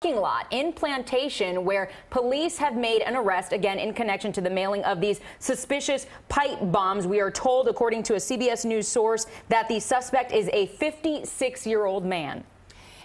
parking lot in Plantation where police have made an arrest, again, in connection to the mailing of these suspicious pipe bombs. We are told, according to a CBS News source, that the suspect is a 56-year-old man.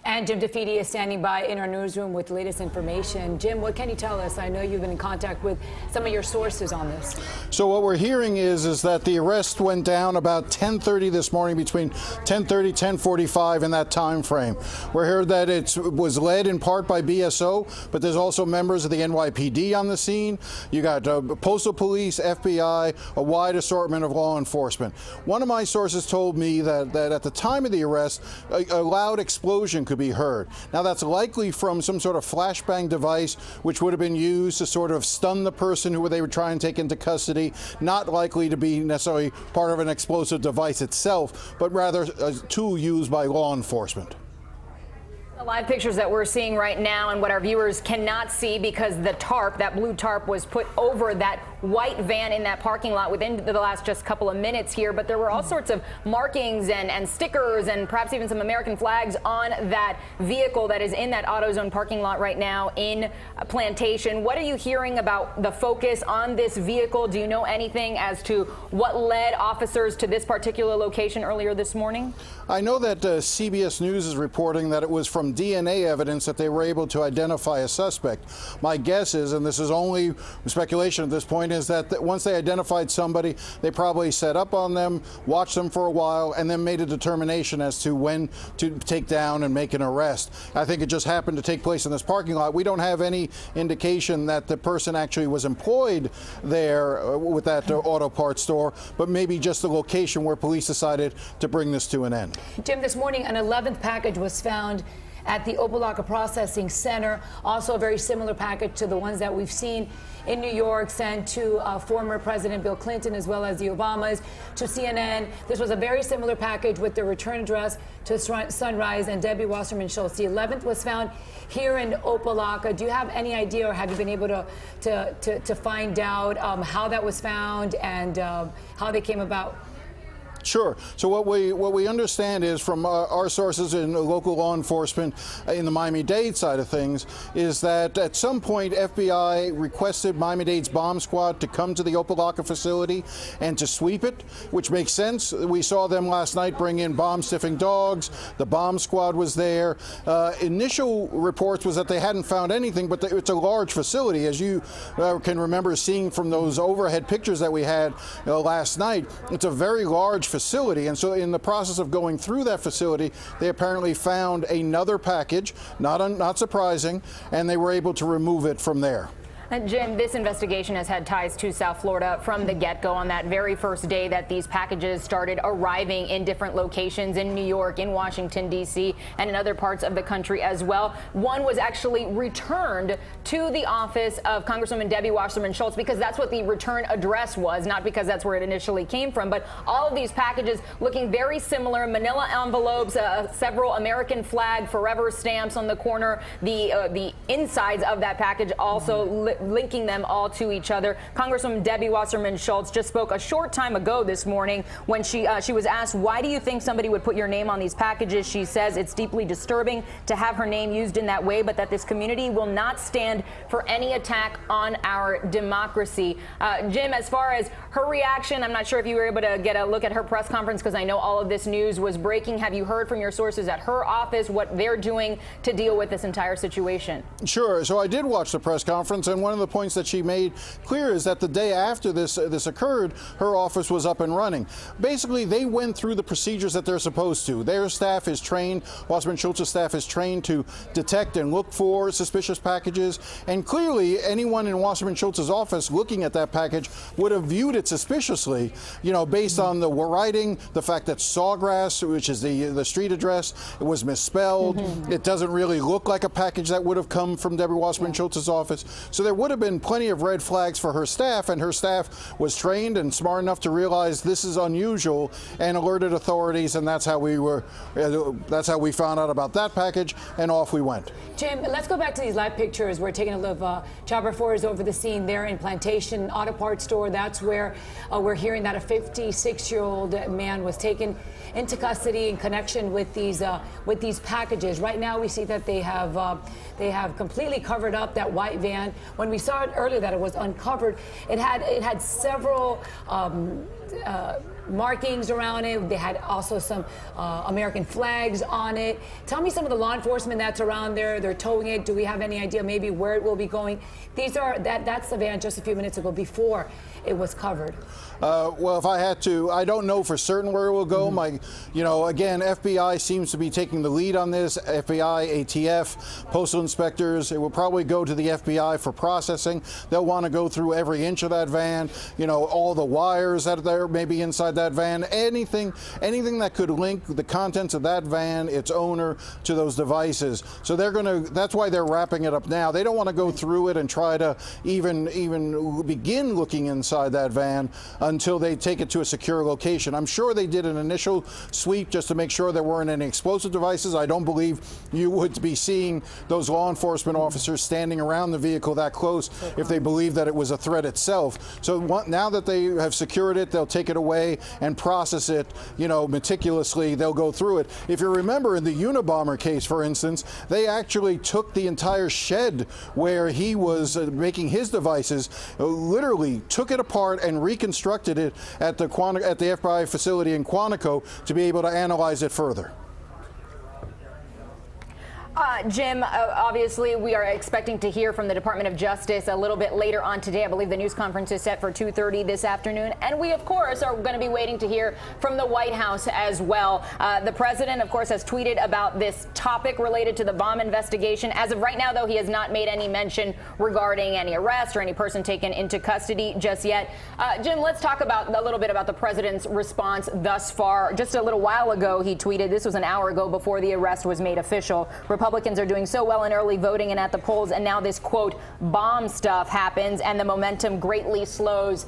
And Jim DeFede is standing by in our newsroom with the latest information. Jim, what can you tell us? I know you've been in contact with some of your sources on this. So what we're hearing is that the arrest went down about 10:30 this morning, between 10:30, 10:45 in that time frame. We heard that it was led in part by BSO, but there's also members of the NYPD on the scene. You got Postal Police, FBI, a wide assortment of law enforcement. One of my sources told me that at the time of the arrest, a loud explosion could be heard. Now that's likely from some sort of flashbang device which would have been used to sort of stun the person who they were trying to take into custody, not likely to be necessarily part of an explosive device itself, but rather a tool used by law enforcement. The live pictures that we're seeing right now and what our viewers cannot see because the tarp, that blue tarp, was put over that white van in that parking lot within the last just couple of minutes here. But there were all sorts of markings and stickers and perhaps even some American flags on that vehicle that is in that AutoZone parking lot right now in Plantation. What are you hearing about the focus on this vehicle? Do you know anything as to what led officers to this particular location earlier this morning? I know that CBS News is reporting that it was from DNA evidence that they were able to identify a suspect. My guess is, and this is only speculation at this point, is that once they identified somebody, they probably set up on them, watched them for a while, and then made a determination as to when to take down and make an arrest. I think it just happened to take place in this parking lot. We don't have any indication that the person actually was employed there with that auto parts store, but maybe just the location where police decided to bring this to an end. Jim, this morning an 11th package was found at the Opa-locka Processing Center, also a very similar package to the ones that we've seen in New York sent to former President Bill Clinton as well as the Obamas, to CNN. This was a very similar package with the return address to Sunrise and Debbie Wasserman Schultz. The 11th was found here in Opa-locka. Do you have any idea, or have you been able to find out how that was found and how they came about? Sure. So what we understand is from our sources in local law enforcement in the Miami-Dade side of things is that at some point FBI requested Miami-Dade's bomb squad to come to the Opa-locka facility and to sweep it, which makes sense. We saw them last night bring in bomb-sniffing dogs. The bomb squad was there. Initial reports was that they hadn't found anything, but it's a large facility, as you can remember seeing from those overhead pictures that we had last night. It's a very large facility, and so in the process of going through that facility, they apparently found another package, not surprising, and they were able to remove it from there. Jim, this investigation has had ties to South Florida from the get-go. On that very first day that these packages started arriving in different locations in New York, in Washington, D.C., and in other parts of the country as well. One was actually returned to the office of Congresswoman Debbie Wasserman Schultz because that's what the return address was, not because that's where it initially came from. But all of these packages looking very similar, manila envelopes, several American flag forever stamps on the corner, the insides of that package also linking them all to each other. Congresswoman Debbie Wasserman Schultz just spoke a short time ago this morning when she was asked, why do you think somebody would put your name on these packages? She says it's deeply disturbing to have her name used in that way, but that this community will not stand for any attack on our democracy. Jim, as far as her reaction, I'm not sure if you were able to get a look at her press conference because I know all of this news was breaking. Have you heard from your sources at her office what they're doing to deal with this entire situation? Sure. So I did watch the press conference, and one of the points that she made clear is that the day after this occurred, her office was up and running. Basically, they went through the procedures that they're supposed to. Their staff is trained, Wasserman Schultz's staff is trained to detect and look for suspicious packages, and clearly anyone in Wasserman Schultz's office looking at that package would have viewed it suspiciously, you know, based on the writing, the fact that Sawgrass, which is the street address, it was misspelled. It doesn't really look like a package that would have come from Debbie Wasserman Schultz's office. So there there would have been plenty of red flags for her staff, and her staff was trained and smart enough to realize this is unusual and alerted authorities, and that's how we found out about that package, and off we went. Jim, let's go back to these live pictures. We're taking a look. Chopper 4 is over the scene there in Plantation Auto Parts store. That's where we're hearing that a 56-year-old man was taken into custody in connection with these packages. Right now, we see that they have completely covered up that white van. When we saw it earlier that it was uncovered, it had several markings around it. They had also some American flags on it. Tell me some of the law enforcement that's around there. They're towing it. Do we have any idea maybe where it will be going? That's the van just a few minutes ago before it was covered. Well, if I had to, I don't know for certain where it will go. Again, FBI seems to be taking the lead on this. FBI, ATF, postal inspectors. It will probably go to the FBI for processing. They'll want to go through every inch of that van. All the wires that are maybe inside that van. Anything that could link the contents of that van, its owner, to those devices. So that's why they're wrapping it up now. They don't want to go through it and try to even begin looking inside that van until they take it to a secure location. I'm sure they did an initial sweep just to make sure there weren't any explosive devices. I don't believe you would be seeing those law enforcement officers standing around the vehicle that close if they believe that it was a threat itself. So now that they have secured it, they'll take it away and process it, meticulously. They'll go through it. If you remember in the Unabomber case, for instance, they actually took the entire shed where he was making his devices, literally took it apart and reconstructed it at the FBI facility in Quantico to be able to analyze it further. Jim, obviously we are expecting to hear from the Department of Justice a little bit later on today. I believe the news conference is set for 2:30 this afternoon. And we, of course, are going to be waiting to hear from the White House as well. The president, of course, has tweeted about this topic related to the bomb investigation. As of right now, though, he has not made any mention regarding any arrest or any person taken into custody just yet. Jim, let's talk a little bit about the president's response thus far. Just a little while ago, he tweeted, this was an hour ago before the arrest was made official, Republicans are doing so well in early voting and at the polls, and now this, quote, bomb stuff happens and the momentum greatly slows.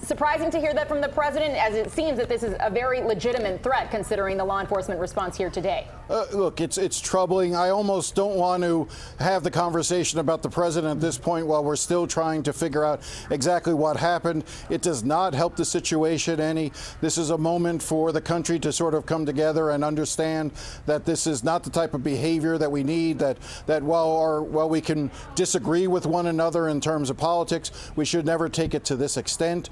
Surprising to hear that from the president, as it seems that this is a very legitimate threat considering the law enforcement response here today. Look, it's troubling. I almost don't want to have the conversation about the president at this point while we're still trying to figure out exactly what happened. It does not help the situation any. This is a moment for the country to sort of come together and understand that this is not the type of behavior that we need, that while we can disagree with one another in terms of politics, we should never take it to this extent.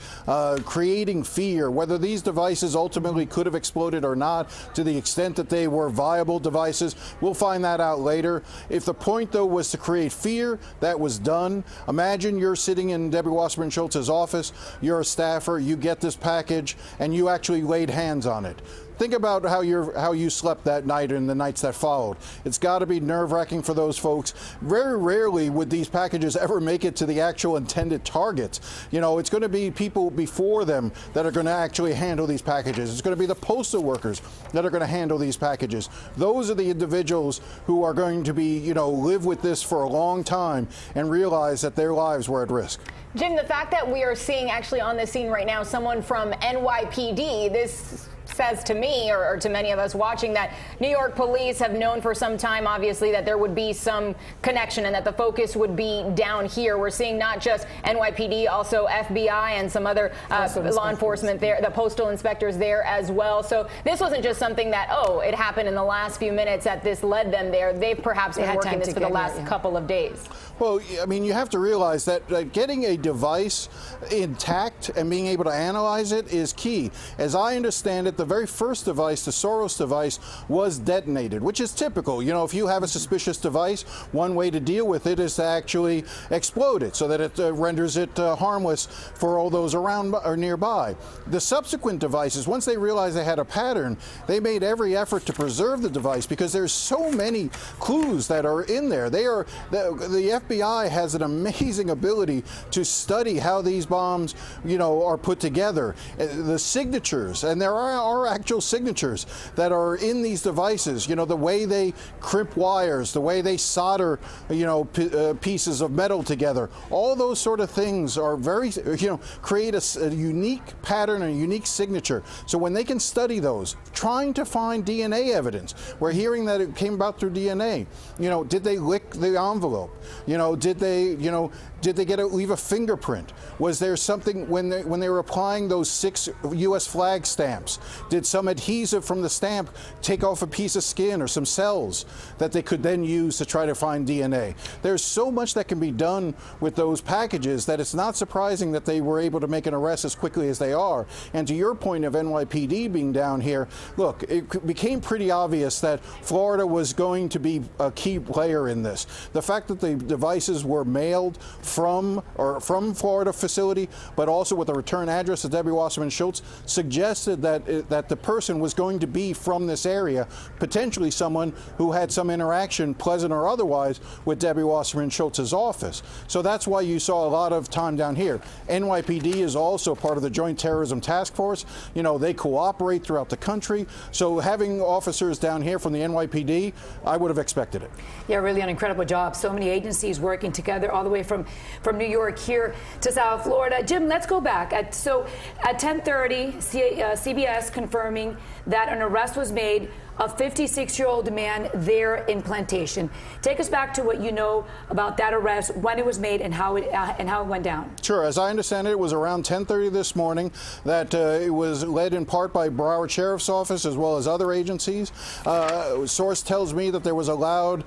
Creating fear, whether these devices ultimately could have exploded or not, to the extent that they were viable devices, we'll find that out later. If the point, though, was to create fear, that was done. Imagine you're sitting in Debbie Wasserman Schultz's office, you're a staffer, you get this package, and you actually laid hands on it. Think about how you slept that night and the nights that followed. It's got to be nerve-wracking for those folks. Very rarely would these packages ever make it to the actual intended targets. It's going to be people before them that are going to actually handle these packages. It's going to be the postal workers that are going to handle these packages. Those are the individuals who are going to be, live with this for a long time and realize that their lives were at risk. Jim, the fact that we are seeing actually on the scene right now someone from NYPD, this says to me, or to many of us watching, that New York police have known for some time, obviously, that there would be some connection and that the focus would be down here. We're seeing not just NYPD, also FBI and some other law enforcement there, the postal inspectors there as well. So this wasn't just something that, it happened in the last few minutes that this led them there. They've perhaps been working this for the last couple of days. Well, I mean, you have to realize that getting a device intact and being able to analyze it is key. As I understand it, the very first device, the Soros device, was detonated, which is typical. If you have a suspicious device, one way to deal with it is to actually explode it so that it renders it harmless for all those around or nearby. The subsequent devices, once they realized they had a pattern, they made every effort to preserve the device because there's so many clues that are in there. The FBI has an amazing ability to study how these bombs, are put together, the signatures, and there are are actual signatures that are in these devices. You know, the way they crimp wires, the way they solder, you know, pieces of metal together. All those sort of things are very, you know, create a unique pattern, a unique signature. So when they can study those, trying to find DNA evidence, we're hearing that it came about through DNA. You know, did they lick the envelope? You know, did they leave a fingerprint? Was there something when they were applying those 6 U.S. flag stamps? Did some adhesive from the stamp take off a piece of skin or some cells that they could then use to try to find DNA? There's so much that can be done with those packages that it's not surprising that they were able to make an arrest as quickly as they are. And to your point of NYPD being down here, look, it became pretty obvious that Florida was going to be a key player in this. The fact that the devices were mailed from Florida facility, but also with a return address of Debbie Wasserman Schultz, suggested that the person was going to be from this area, potentially someone who had some interaction, pleasant or otherwise, with Debbie Wasserman Schultz's office. So that's why you saw a lot of time down here. NYPD is also part of the Joint Terrorism Task Force. You know, they cooperate throughout the country. So having officers down here from the NYPD, I would have expected it. Yeah, really an incredible job. So many agencies working together all the way from New York here to South Florida. Jim, let's go back. So at 10:30, CBS confirming that an arrest was made, a 56-year-old man there in Plantation. Take us back to what you know about that arrest, when it was made, and how it went down. Sure. As I understand it, it was around 10:30 this morning that it was led in part by Broward Sheriff's Office as well as other agencies. A source tells me that there was a loud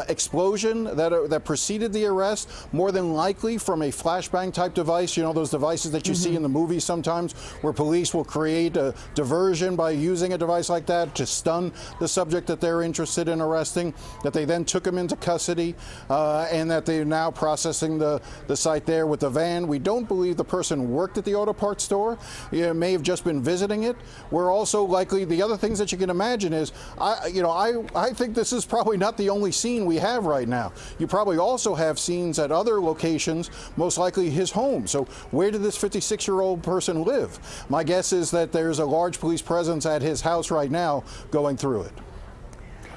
explosion that preceded the arrest, more than likely from a flashbang type device. You know, those devices that you see in the movies sometimes, where police will create a diversion by using a device like that to stun the subject that they're interested in arresting, that they then took him into custody, and that they're now processing the site there with the van. We don't believe the person worked at the auto parts store. He may have just been visiting it. We're also likely, the other things that you can imagine is, I think this is probably not the only scene we have right now. You probably also have scenes at other locations, most likely his home. So where did this 56-year-old person live? My guess is that there's a large police presence at his house right now going through it.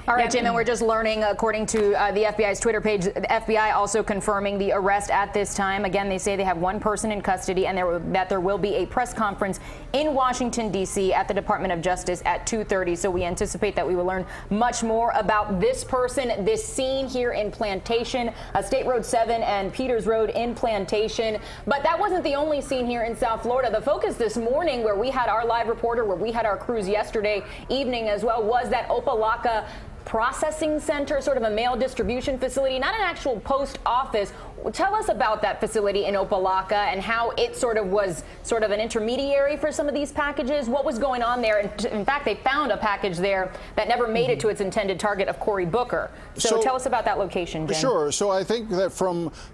All right, Jim, and we're just learning, according to the FBI's Twitter page, the FBI also confirming the arrest at this time. Again, they say they have one person in custody and that there will be a press conference in Washington, D.C. at the Department of Justice at 2:30. So we anticipate that we will learn much more about this person, this scene here in Plantation, State Road 7 and Peters Road in Plantation. But that wasn't the only scene here in South Florida. The focus this morning, where we had our live reporter, where we had our crews yesterday evening as well, was that Opa-lawka processing center, sort of a mail distribution facility, not an actual post office. Tell us about that facility in Opa-lawka and how it sort of was sort of an intermediary for some of these packages. What was going on there? And in fact, they found a package there that never made it to its intended target of Cory Booker. So tell us about that location, Jim. Sure. So I think that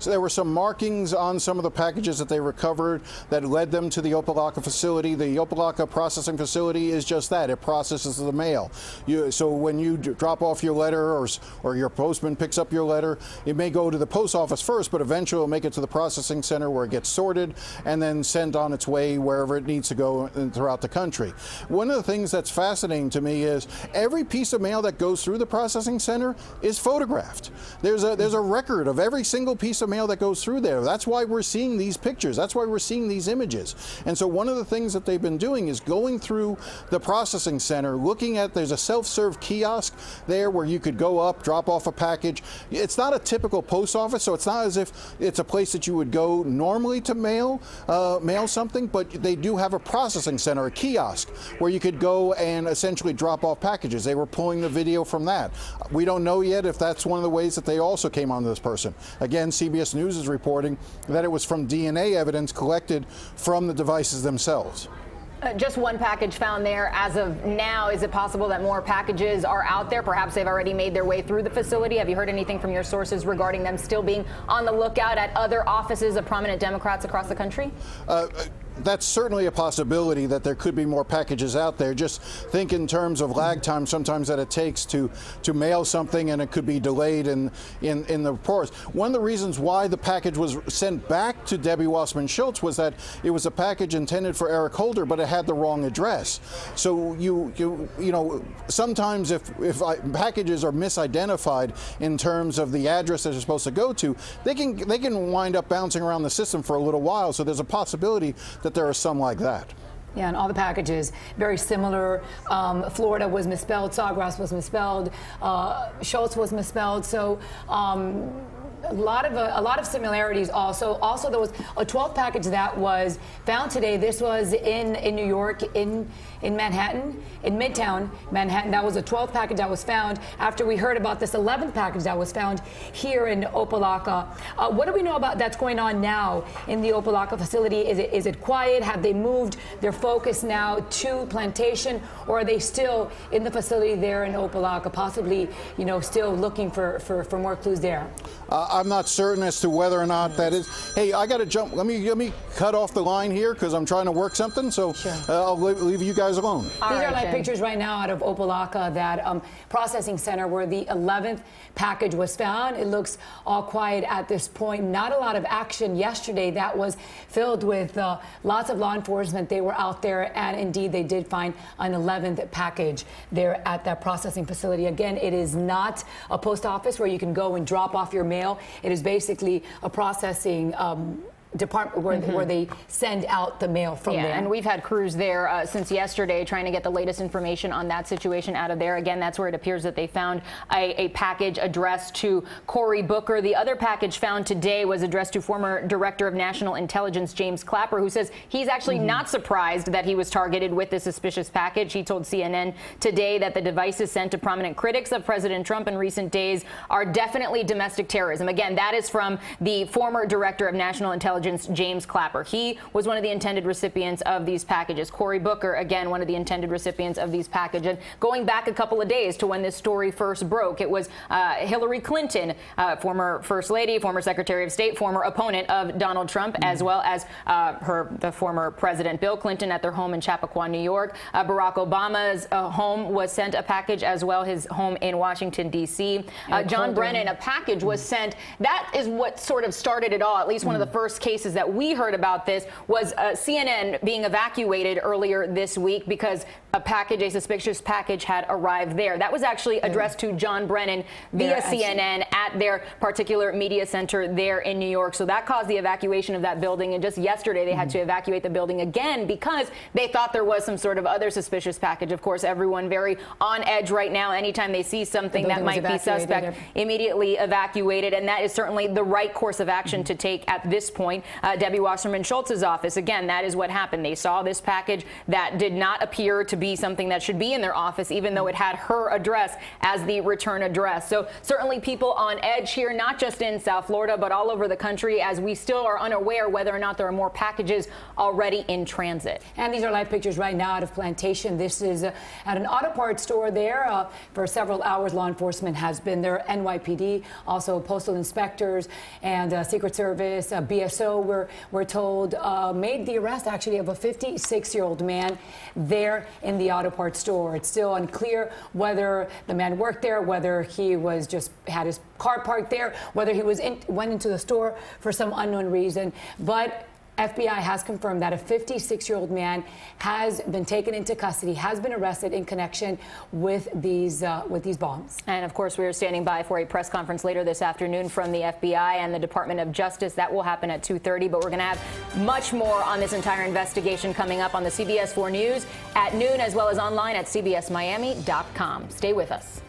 there were some markings on some of the packages that they recovered that led them to the Opa-lawka facility. The Opa-lawka processing facility is just that. It processes the mail. So when you drop off your letter or your postman picks up your letter, it may go to the post office first, but eventually it'll make it to the processing center where it gets sorted and then sent on its way wherever it needs to go throughout the country. One of the things that's fascinating to me is every piece of mail that goes through the processing center is photographed. There's a record of every single piece of mail that goes through there. That's why we're seeing these pictures. That's why we're seeing these images. And so one of the things that they've been doing is going through the processing center, looking at, there's a self-serve kiosk there where you could go up, drop off a package. It's not a typical post office, so it's not as if it's a place that you would go normally to mail something, but they do have a processing center, a kiosk, where you could go and essentially drop off packages. They were pulling the video from that. We don't know yet if that's one of the ways that they also came on this person. Again, CBS News is reporting that it was from DNA evidence collected from the devices themselves. Just one package found there as of now. Is it possible that more packages are out there? Perhaps they've already made their way through the facility. Have you heard anything from your sources regarding them still being on the lookout at other offices of prominent Democrats across the country? that's certainly a possibility that there could be more packages out there. Just think in terms of lag time sometimes that it takes to mail something, and it could be delayed in the process. One of the reasons why the package was sent back to Debbie Wasserman Schultz was that it was a package intended for Eric Holder, but it had the wrong address. So you know, sometimes if packages are misidentified in terms of the address that they're supposed to go to, they can wind up bouncing around the system for a little while. So there's a possibility that there are some like that. Yeah, and all the packages very similar. Florida was misspelled, Sawgrass was misspelled, Schultz was misspelled. So a lot of similarities. Also there was a 12th package that was found today. This was in New York, in Manhattan, in Midtown Manhattan. That was a 12th package that was found after we heard about this 11th package that was found here in Opa-locka. What do we know about that's going on now in the Opa-locka facility? Is it quiet? Have they moved their focus now to Plantation, or are they still in the facility there in Opa-locka, possibly, you know, still looking for more clues there? I'm not certain as to whether or not that is. Hey, I got to jump. Let me cut off the line here because I'm trying to work something. So sure. I'll leave you guys alone. These are like pictures right now out of Opa-locka, that processing center where the 11th package was found. It looks all quiet at this point. Not a lot of action yesterday. That was filled with lots of law enforcement. They were out there, and indeed they did find an 11th package there at that processing facility. Again, it is not a post office where you can go and drop off your mail. It is basically a processing department where they send out the mail from there. And we've had crews there since yesterday trying to get the latest information on that situation out of there. Again, that's where it appears that they found a package addressed to Cory Booker. The other package found today was addressed to former Director of National Intelligence James Clapper, who says he's actually not surprised that he was targeted with this suspicious package. He told CNN today that the devices sent to prominent critics of President Trump in recent days are definitely domestic terrorism. Again, that is from the former Director of National Intelligence James Clapper. He was one of the intended recipients of these packages. Cory Booker, again, one of the intended recipients of these packages. And going back a couple of days to when this story first broke, it was Hillary Clinton, former First Lady, former Secretary of State, former opponent of Donald Trump, as well as the former President Bill Clinton at their home in Chappaqua, New York. Barack Obama's home was sent a package, as well his home in Washington, D.C. John Brennan, a package was sent. That is what sort of started it all. At least one of the first cases that we heard about this was CNN being evacuated earlier this week because a suspicious package had arrived there. That was actually addressed to John Brennan via CNN at their particular media center there in New York. So that caused the evacuation of that building. And just yesterday, they had to evacuate the building again because they thought there was some sort of other suspicious package. Of course, everyone very on edge right now. Anytime they see something that might be suspect, immediately evacuated. And that is certainly the right course of action to take at this point. Debbie Wasserman Schultz's office, again, that is what happened. They saw this package that did not appear to be something that should be in their office, even though it had her address as the return address. So certainly people on edge here, not just in South Florida, but all over the country, as we still are unaware whether or not there are more packages already in transit. And these are live pictures right now out of Plantation. This is at an auto parts store there. For several hours, law enforcement has been there. NYPD, also postal inspectors and Secret Service, BSO, we're told, made the arrest actually of a 56-year-old man there in the auto parts store. It's still unclear whether the man worked there, whether he was just had his car parked there, whether he went into the store for some unknown reason. But FBI has confirmed that a 56-year-old man has been taken into custody, has been arrested in connection with these bombs. And of course, we are standing by for a press conference later this afternoon from the FBI and the Department of Justice. That will happen at 2:30. But we're going to have much more on this entire investigation coming up on the CBS 4 News at noon, as well as online at cbsmiami.com. Stay with us.